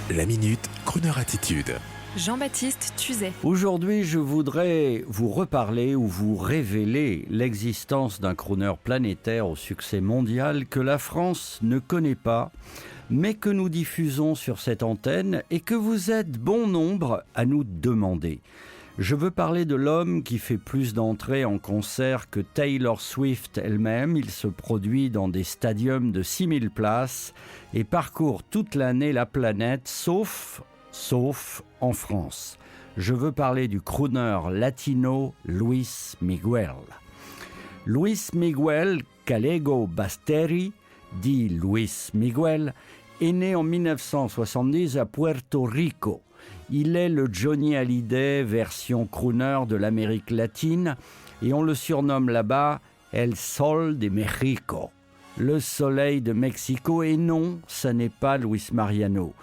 La Minute, Crooner Attitude. Jean-Baptiste Tuzet. Aujourd'hui, je voudrais vous reparler ou vous révéler l'existence d'un crooner planétaire au succès mondial que la France ne connaît pas, mais que nous diffusons sur cette antenne et que vous êtes bon nombre à nous demander. Je veux parler de l'homme qui fait plus d'entrées en concert que Taylor Swift elle-même. Il se produit dans des stadiums de 6000 places et parcourt toute l'année la planète, sauf en France. Je veux parler du crooner latino Luis Miguel. Luis Miguel Gallego Basteri, dit Luis Miguel, est né en 1970 à Puerto Rico. Il est le Johnny Hallyday version crooner de l'Amérique latine et on le surnomme là-bas El Sol de México, le soleil de Mexico. Et non, ça n'est pas Luis Mariano.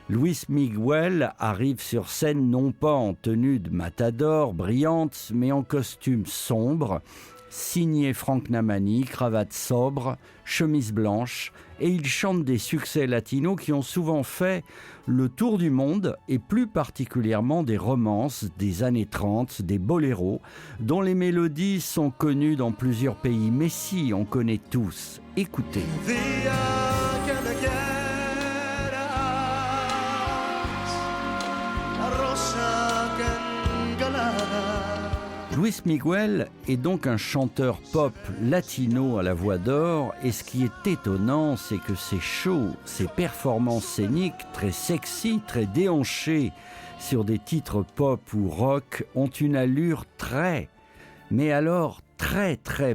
Luis Miguel arrive sur scène non pas en tenue de matador brillante, mais en costume sombre, signé Frank Namani, cravate sobre, chemise blanche, et il chante des succès latinos qui ont souvent fait le tour du monde, et plus particulièrement des romances des années 30, des boléros, dont les mélodies sont connues dans plusieurs pays. Mais si, on connaît tous. Écoutez. Luis Miguel est donc un chanteur pop latino à la voix d'or, et ce qui est étonnant, c'est que ses shows, ses performances scéniques très sexy, très déhanchées sur des titres pop ou rock ont une allure très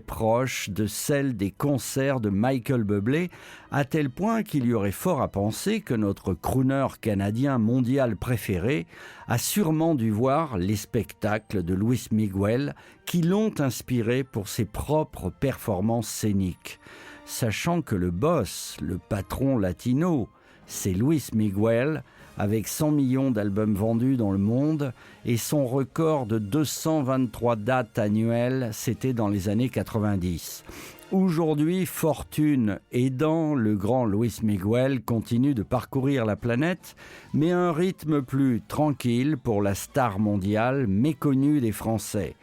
proche de celle des concerts de Michael Bublé, à tel point qu'il y aurait fort à penser que notre crooner canadien mondial préféré a sûrement dû voir les spectacles de Luis Miguel qui l'ont inspiré pour ses propres performances scéniques. Sachant que le boss, le patron latino, c'est Luis Miguel, avec 100 millions d'albums vendus dans le monde, et son record de 223 dates annuelles, c'était dans les années 90. Aujourd'hui, fortune aidant, le grand Luis Miguel continue de parcourir la planète, mais à un rythme plus tranquille pour la star mondiale méconnue des Français.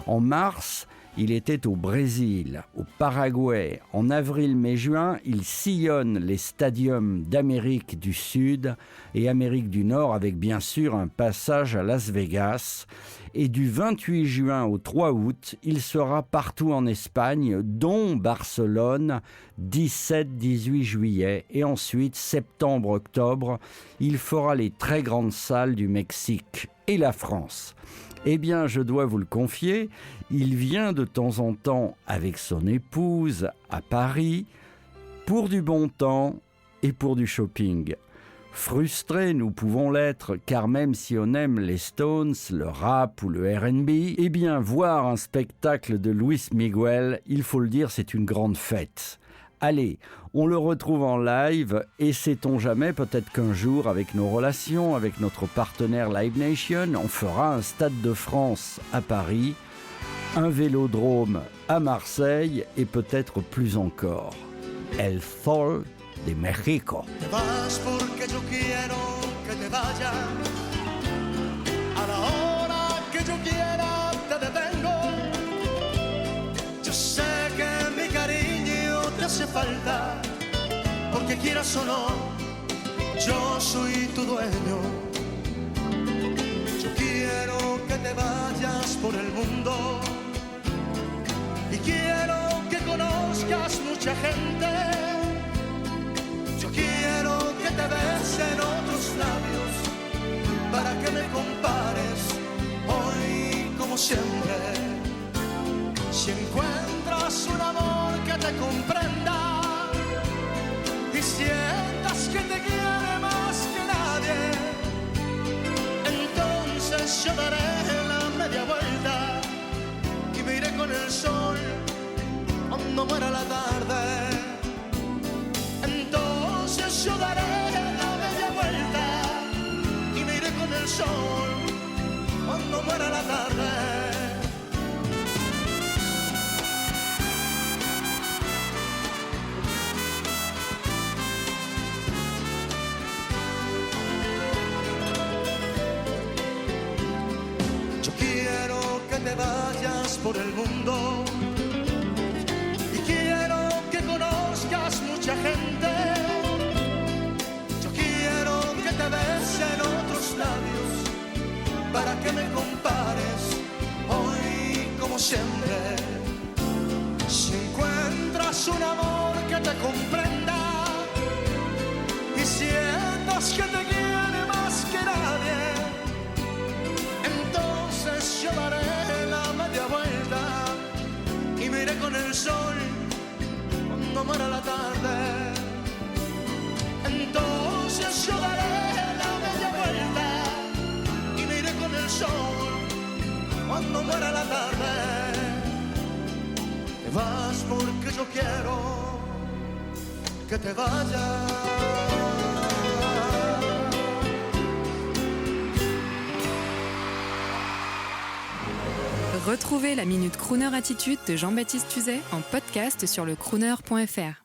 En mars, il était au Brésil, au Paraguay. En avril, mai, juin, il sillonne les stadiums d'Amérique du Sud et Amérique du Nord avec bien sûr un passage à Las Vegas. Et du 28 juin au 3 août, il sera partout en Espagne, dont Barcelone, 17-18 juillet. Et ensuite, septembre-octobre, il fera les très grandes salles du Mexique et la France. Eh bien, je dois vous le confier, il vient de temps en temps avec son épouse à Paris pour du bon temps et pour du shopping. Frustrés, nous pouvons l'être, car même si on aime les Stones, le rap ou le R&B, eh bien, voir un spectacle de Luis Miguel, il faut le dire, c'est une grande fête. Allez, on le retrouve en live et sait-on jamais, peut-être qu'un jour, avec nos relations, avec notre partenaire Live Nation, on fera un Stade de France à Paris, un vélodrome à Marseille et peut-être plus encore. El Sol de México. Te vas porque yo quiero que te vayas. A la hora que yo quiera te detengo. Yo sé que mi cariño te hace falta, porque quieras o no, yo soy tu dueño. Yo quiero que te vayas por el mundo y quiero que conozcas mucha gente. Yo quiero que te besen otros labios para que me compares hoy como siempre. Si encuentras un amor que te comprenda y sientas que te quiere más que nadie, entonces yo daré la media vuelta y me iré con el sol cuando muera la tarde. Entonces yo daré la media vuelta y me iré con el sol cuando muera la tarde. mundo. Y quiero que conozcas mucha gente. Yo quiero que te besen otros labios para que me compares hoy como siempre. Si encuentras un amor que te comprenda y sientas que te quiere más que nadie, entonces yo daré la media vuelta y me iré con el sol cuando muera la tarde. Entonces yo daré la media vuelta y me iré con el sol cuando muera la tarde. Te vas porque yo quiero que te vayas. Retrouvez la Minute Crooner Attitude de Jean-Baptiste Tuzet en podcast sur le crooner.fr.